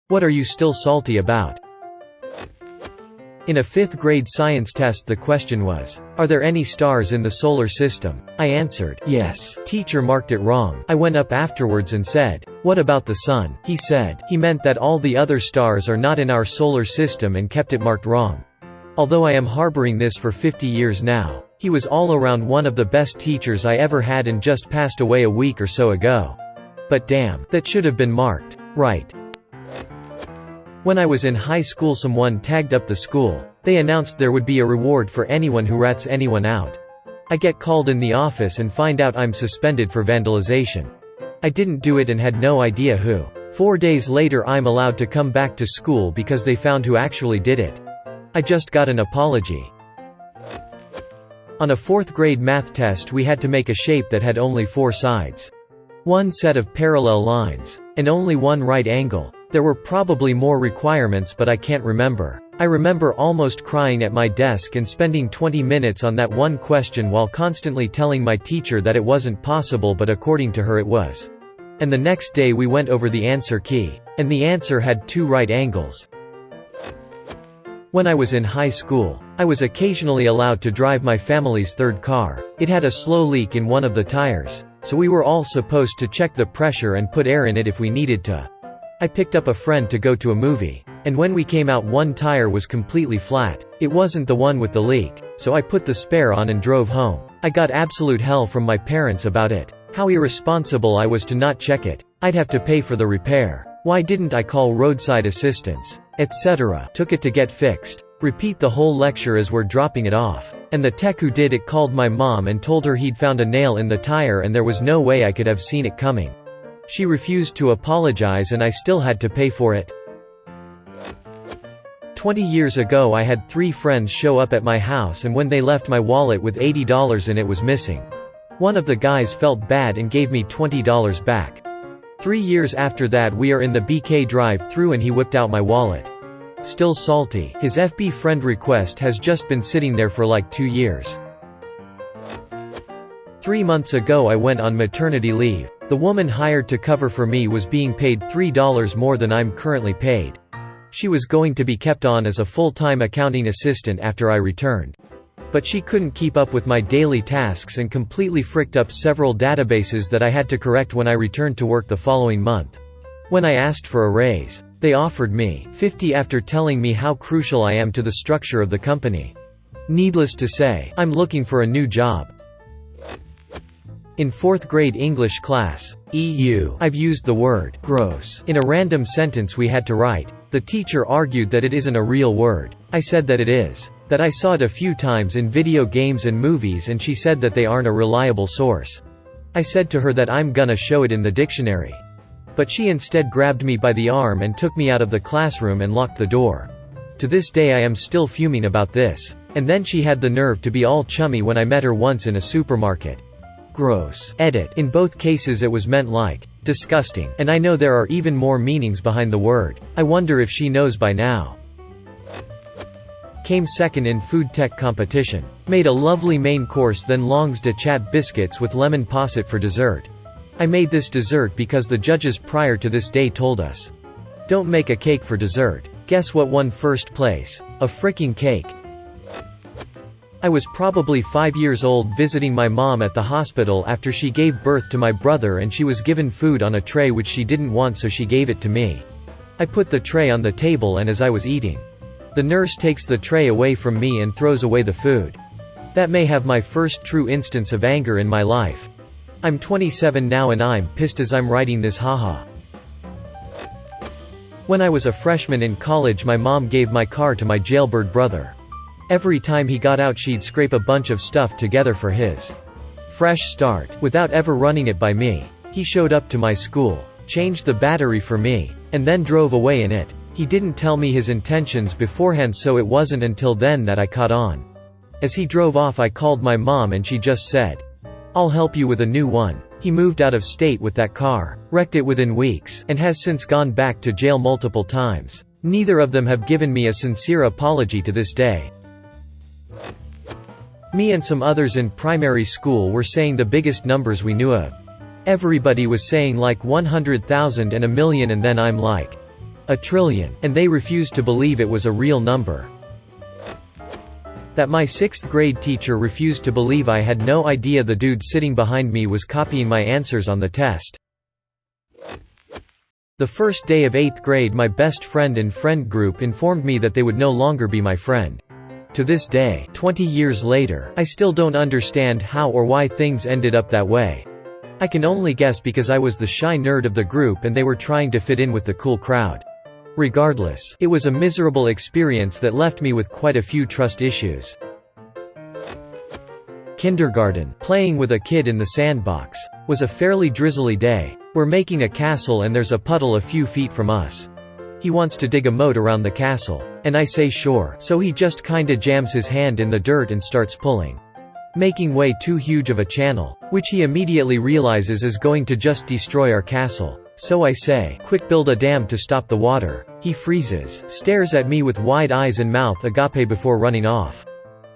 What are you still salty about? In a 5th grade science test the question was, are there any stars in the solar system? I answered, yes. Teacher marked it wrong. I went up afterwards and said, what about the sun? He said, he meant that all the other stars are not in our solar system and kept it marked wrong. Although I am harboring this for 50 years now, he was all around one of the best teachers I ever had and just passed away a week or so ago. But damn, that should have been marked right. When I was in high school someone tagged up the school. They announced there would be a reward for anyone who rats anyone out. I get called in the office and find out I'm suspended for vandalization. I didn't do it and had no idea who. 4 days later I'm allowed to come back to school because they found who actually did it. I just got an apology. On a 4th grade math test we had to make a shape that had only 4 sides. One set of parallel lines. And only one right angle. There were probably more requirements but I can't remember. I remember almost crying at my desk and spending 20 minutes on that one question while constantly telling my teacher that it wasn't possible but according to her it was. And the next day we went over the answer key. And the answer had 2 right angles. When I was in high school, I was occasionally allowed to drive my family's 3rd car. It had a slow leak in one of the tires, so we were all supposed to check the pressure and put air in it if we needed to. I picked up a friend to go to a movie, and when we came out one tire was completely flat. It wasn't the one with the leak, so I put the spare on and drove home. I got absolute hell from my parents about it. How irresponsible I was to not check it. I'd have to pay for the repair. Why didn't I call roadside assistance? Etc. Took it to get fixed. Repeat the whole lecture as we're dropping it off. And the tech who did it called my mom and told her he'd found a nail in the tire and there was no way I could have seen it coming. She refused to apologize and I still had to pay for it. 20 years ago I had 3 friends show up at my house and when they left my wallet with $80 in it was missing. One of the guys felt bad and gave me $20 back. 3 years after that we are in the BK drive-thru and he whipped out my wallet. Still salty. His FB friend request has just been sitting there for like 2 years. 3 months ago I went on maternity leave. The woman hired to cover for me was being paid $3 more than I'm currently paid. She was going to be kept on as a full-time accounting assistant after I returned. But she couldn't keep up with my daily tasks and completely fricked up several databases that I had to correct when I returned to work the following month. When I asked for a raise, they offered me $50 after telling me how crucial I am to the structure of the company. Needless to say, I'm looking for a new job. In 4th grade English class, I've used the word gross in a random sentence we had to write. The teacher argued that it isn't a real word. I said that it is. That I saw it a few times in video games and movies and she said that they aren't a reliable source. I said to her that I'm gonna show it in the dictionary. But she instead grabbed me by the arm and took me out of the classroom and locked the door. To this day I am still fuming about this. And then she had the nerve to be all chummy when I met her once in a supermarket. Gross. Edit. In both cases it was meant like, disgusting. And I know there are even more meanings behind the word. I wonder if she knows by now. Came second in food tech competition. Made a lovely main course then longs de chat biscuits with lemon posset for dessert. I made this dessert because the judges prior to this day told us, don't make a cake for dessert. Guess what won first place? A fricking cake. I was probably 5 years old visiting my mom at the hospital after she gave birth to my brother and she was given food on a tray which she didn't want so she gave it to me. I put the tray on the table and as I was eating, the nurse takes the tray away from me and throws away the food. That may have my first true instance of anger in my life. I'm 27 now and I'm pissed as I'm writing this haha. When I was a freshman in college my mom gave my car to my jailbird brother. Every time he got out she'd scrape a bunch of stuff together for his fresh start, without ever running it by me. He showed up to my school, changed the battery for me, and then drove away in it. He didn't tell me his intentions beforehand so it wasn't until then that I caught on. As he drove off I called my mom and she just said, I'll help you with a new one. He moved out of state with that car, wrecked it within weeks, and has since gone back to jail multiple times. Neither of them have given me a sincere apology to this day. Me and some others in primary school were saying the biggest numbers we knew of. Everybody was saying like 100,000 and a million and then I'm like, a trillion, and they refused to believe it was a real number. That my 6th grade teacher refused to believe I had no idea the dude sitting behind me was copying my answers on the test. The first day of 8th grade, my best friend and friend group informed me that they would no longer be my friend. To this day, 20 years later, I still don't understand how or why things ended up that way. I can only guess because I was the shy nerd of the group and they were trying to fit in with the cool crowd. Regardless, it was a miserable experience that left me with quite a few trust issues. Kindergarten. Playing with a kid in the sandbox. Was a fairly drizzly day. We're making a castle and there's a puddle a few feet from us. He wants to dig a moat around the castle. And I say sure, so he just kinda jams his hand in the dirt and starts pulling. Making way too huge of a channel, which he immediately realizes is going to just destroy our castle. So I say, quick, build a dam to stop the water. He freezes, stares at me with wide eyes and mouth agape before running off.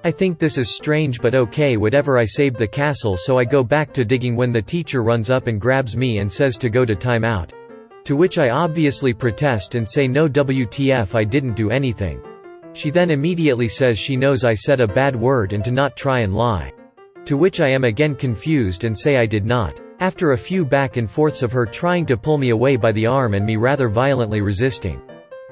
I think this is strange but okay, whatever. I saved the castle, so I go back to digging when the teacher runs up and grabs me and says to go to timeout. To which I obviously protest and say no, WTF, I didn't do anything. She then immediately says she knows I said a bad word and to not try and lie. To which I am again confused and say I did not. After a few back and forths of her trying to pull me away by the arm and me rather violently resisting,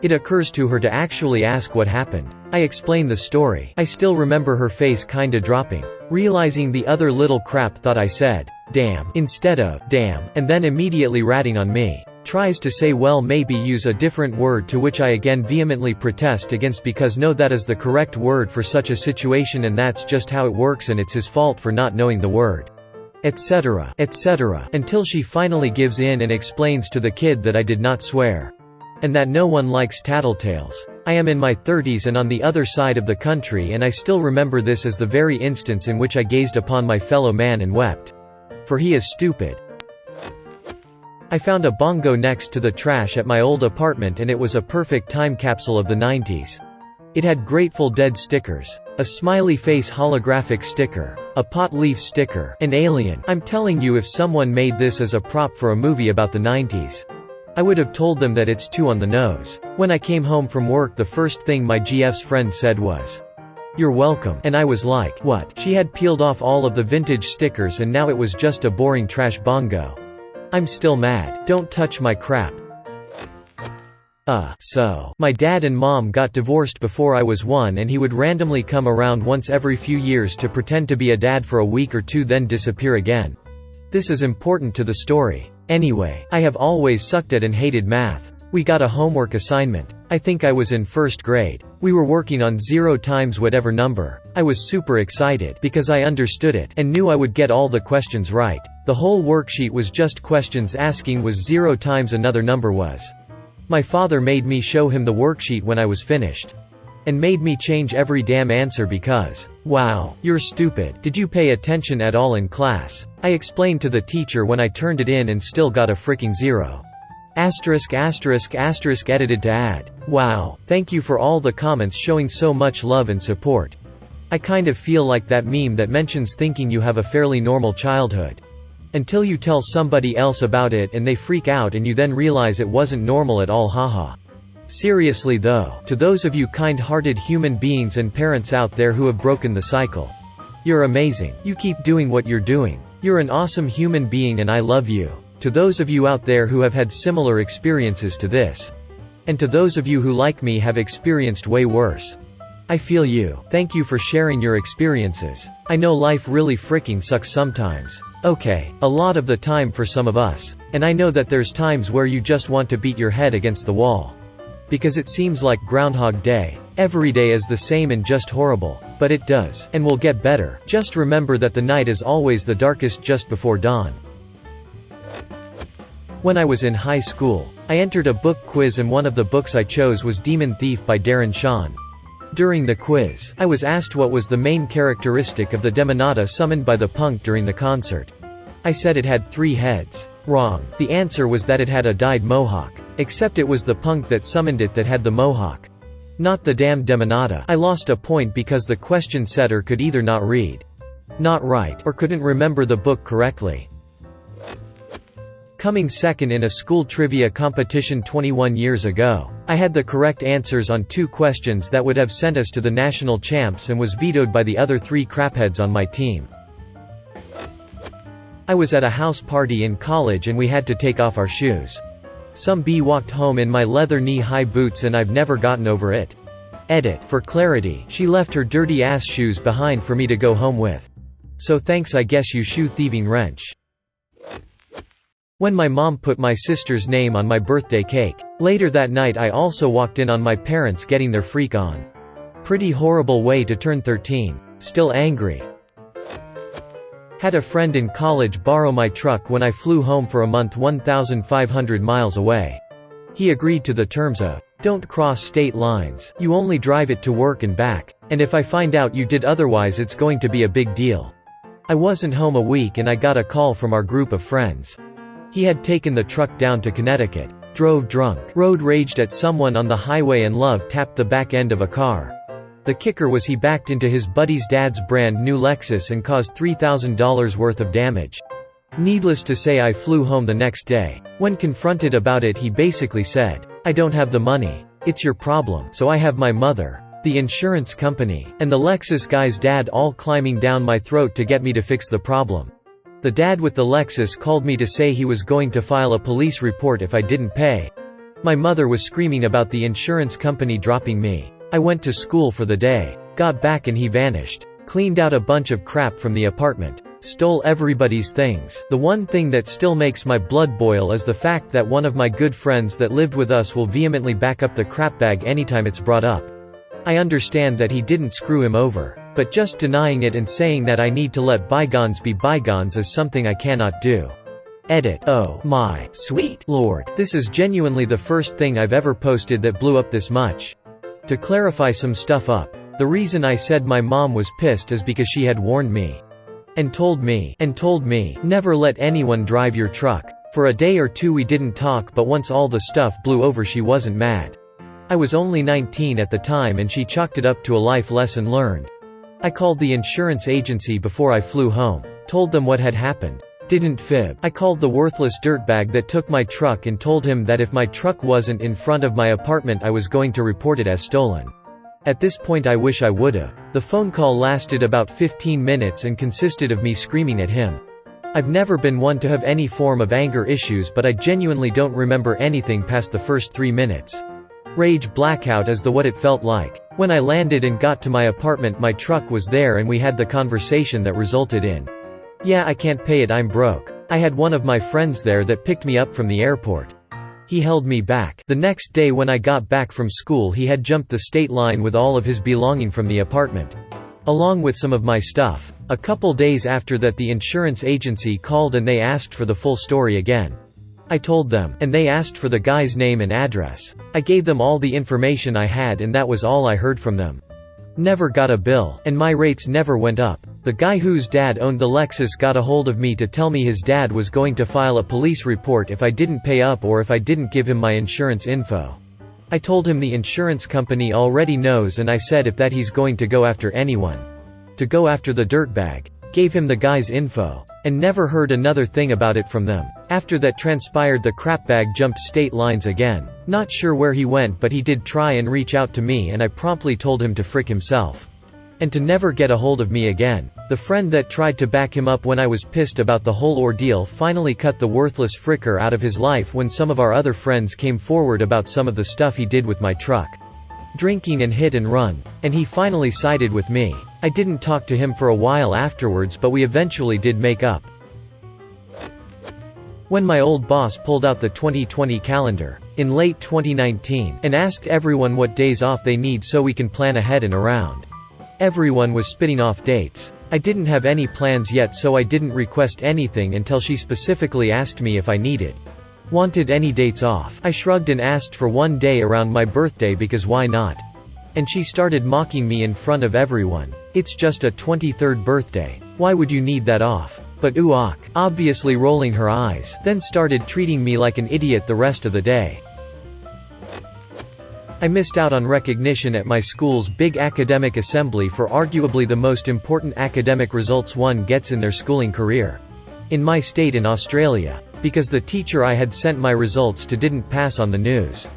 it occurs to her to actually ask what happened. I explain the story. I still remember her face kinda dropping, realizing the other little crap thought I said, damn, instead of, damn, and then immediately ratting on me. Tries to say, well, maybe use a different word, to which I again vehemently protest against because no, that is the correct word for such a situation and that's just how it works and it's his fault for not knowing the word. Etc. etc. Until she finally gives in and explains to the kid that I did not swear. And that no one likes tattletales. I am in my 30s and on the other side of the country, and I still remember this as the very instance in which I gazed upon my fellow man and wept. For he is stupid. I found a bongo next to the trash at my old apartment and it was a perfect time capsule of the 90s. It had Grateful Dead stickers, a smiley face holographic sticker, a pot leaf sticker, an alien. I'm telling you, if someone made this as a prop for a movie about the 90s, I would have told them that it's too on the nose. When I came home from work, the first thing my GF's friend said was, "You're welcome," and I was like, what? She had peeled off all of the vintage stickers and now it was just a boring trash bongo. I'm still mad. Don't touch my crap. So my dad and mom got divorced before I was 1 and he would randomly come around once every few years to pretend to be a dad for a week or two then disappear again. This is important to the story. Anyway, I have always sucked at and hated math. We got a homework assignment. I think I was in 1st grade. We were working on 0 times whatever number. I was super excited because I understood it and knew I would get all the questions right. The whole worksheet was just questions asking was 0 times another number was. My father made me show him the worksheet when I was finished. And made me change every damn answer because, wow, you're stupid. Did you pay attention at all in class? I explained to the teacher when I turned it in and still got a freaking 0. Asterisk asterisk asterisk edited to add, wow, thank you for all the comments showing so much love and support. I kind of feel like that meme that mentions thinking you have a fairly normal childhood. Until you tell somebody else about it and they freak out and you then realize it wasn't normal at all, haha. Seriously though, to those of you kind-hearted human beings and parents out there who have broken the cycle, you're amazing. You keep doing what you're doing. You're an awesome human being and I love you. To those of you out there who have had similar experiences to this, and to those of you who like me have experienced way worse, I feel you. Thank you for sharing your experiences. I know life really freaking sucks sometimes. Okay, a lot of the time for some of us. And I know that there's times where you just want to beat your head against the wall. Because it seems like Groundhog Day. Every day is the same and just horrible. But it does, and will get better. Just remember that the night is always the darkest just before dawn. When I was in high school, I entered a book quiz and one of the books I chose was Demon Thief by Darren Shan. During the quiz, I was asked what was the main characteristic of the demonata summoned by the punk during the concert. I said it had 3 heads. Wrong. The answer was that it had a dyed mohawk. Except it was the punk that summoned it that had the mohawk. Not the damn demonata. I lost a point because the question setter could either not read, not write, or couldn't remember the book correctly. Coming second in a school trivia competition 21 years ago. I had the correct answers on 2 questions that would have sent us to the national champs and was vetoed by the other 3 crapheads on my team. I was at a house party in college and we had to take off our shoes. Some B walked home in my leather knee-high boots and I've never gotten over it. Edit. For clarity, she left her dirty ass shoes behind for me to go home with. So thanks, I guess, you shoe thieving wrench. When my mom put my sister's name on my birthday cake. Later that night I also walked in on my parents getting their freak on. Pretty horrible way to turn 13. Still angry. Had a friend in college borrow my truck when I flew home for a month 1,500 miles away. He agreed to the terms of, "Don't cross state lines, you only drive it to work and back, and if I find out you did otherwise it's going to be a big deal." I wasn't home a week and I got a call from our group of friends. He had taken the truck down to Connecticut, drove drunk, road raged at someone on the highway and love tapped the back end of a car. The kicker was he backed into his buddy's dad's brand new Lexus and caused $3,000 worth of damage. Needless to say, I flew home the next day. When confronted about it, he basically said, "I don't have the money. It's your problem." So I have my mother, the insurance company, and the Lexus guy's dad all climbing down my throat to get me to fix the problem. The dad with the Lexus called me to say he was going to file a police report if I didn't pay. My mother was screaming about the insurance company dropping me. I went to school for the day, got back and he vanished. Cleaned out a bunch of crap from the apartment. Stole everybody's things. The one thing that still makes my blood boil is the fact that one of my good friends that lived with us will vehemently back up the crap bag anytime it's brought up. I understand that he didn't screw him over, but just denying it and saying that I need to let bygones be bygones is something I cannot do. Edit. Oh my sweet lord, this is genuinely the first thing I've ever posted that blew up this much. To clarify some stuff up, the reason I said my mom was pissed is because she had warned me. And told me, never let anyone drive your truck. For a day or 2 we didn't talk, but once all the stuff blew over she wasn't mad. I was only 19 at the time and she chalked it up to a life lesson learned. I called the insurance agency before I flew home, told them what had happened. Didn't fib. I called the worthless dirtbag that took my truck and told him that if my truck wasn't in front of my apartment I was going to report it as stolen. At this point I wish I would've. The phone call lasted about 15 minutes and consisted of me screaming at him. I've never been one to have any form of anger issues, but I genuinely don't remember anything past the first 3 minutes. Rage blackout is what it felt like. When I landed and got to my apartment my truck was there and we had the conversation that resulted in, "Yeah, I can't pay it, I'm broke." I had one of my friends there that picked me up from the airport. He held me back. The next day when I got back from school he had jumped the state line with all of his belonging from the apartment, along with some of my stuff. A couple days after that the insurance agency called and they asked for the full story again. I told them, and they asked for the guy's name and address. I gave them all the information I had and that was all I heard from them. Never got a bill, and my rates never went up. The guy whose dad owned the Lexus got a hold of me to tell me his dad was going to file a police report if I didn't pay up or if I didn't give him my insurance info. I told him the insurance company already knows and I said if that he's going to go after anyone. To go after the dirtbag. Gave him the guy's info. And never heard another thing about it from them. After that transpired the crapbag jumped state lines again. Not sure where he went but he did try and reach out to me and I promptly told him to frick himself. And to never get a hold of me again. The friend that tried to back him up when I was pissed about the whole ordeal finally cut the worthless fricker out of his life when some of our other friends came forward about some of the stuff he did with my truck. Drinking and hit and run. And he finally sided with me. I didn't talk to him for a while afterwards but we eventually did make up. When my old boss pulled out the 2020 calendar, in late 2019, and asked everyone what days off they need so we can plan ahead and around. Everyone was spitting off dates. I didn't have any plans yet so I didn't request anything until she specifically asked me if I wanted any dates off. I shrugged and asked for one day around my birthday because why not? And she started mocking me in front of everyone. "It's just a 23rd birthday. Why would you need that off?" But obviously rolling her eyes, then started treating me like an idiot the rest of the day. I missed out on recognition at my school's big academic assembly for arguably the most important academic results one gets in their schooling career. In my state in Australia, because the teacher I had sent my results to didn't pass on the news.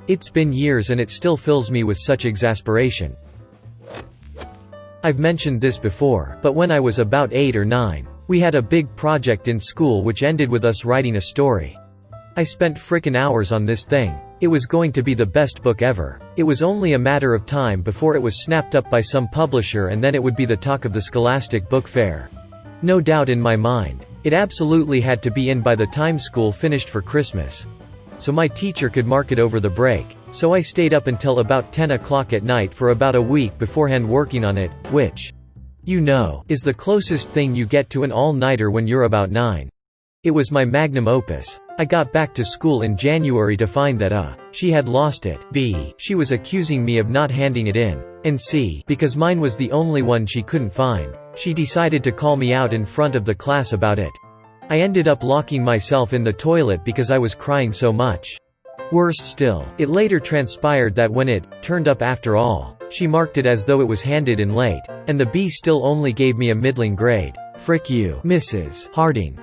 It's been years and it still fills me with such exasperation. I've mentioned this before, but when I was about 8 or 9, we had a big project in school which ended with us writing a story. I spent frickin' hours on this thing. It was going to be the best book ever. It was only a matter of time before it was snapped up by some publisher and then it would be the talk of the Scholastic Book Fair. No doubt in my mind. It absolutely had to be in by the time school finished for Christmas, so my teacher could mark it over the break. So I stayed up until about 10 o'clock at night for about a week beforehand working on it, which, is the closest thing you get to an all-nighter when you're about 9. It was my magnum opus. I got back to school in January to find that she had lost it, b, she was accusing me of not handing it in, and c, because mine was the only one she couldn't find, she decided to call me out in front of the class about it. I ended up locking myself in the toilet because I was crying so much. Worse still, it later transpired that when it turned up after all, she marked it as though it was handed in late, and the B still only gave me a middling grade. Frick you, Mrs. Harding.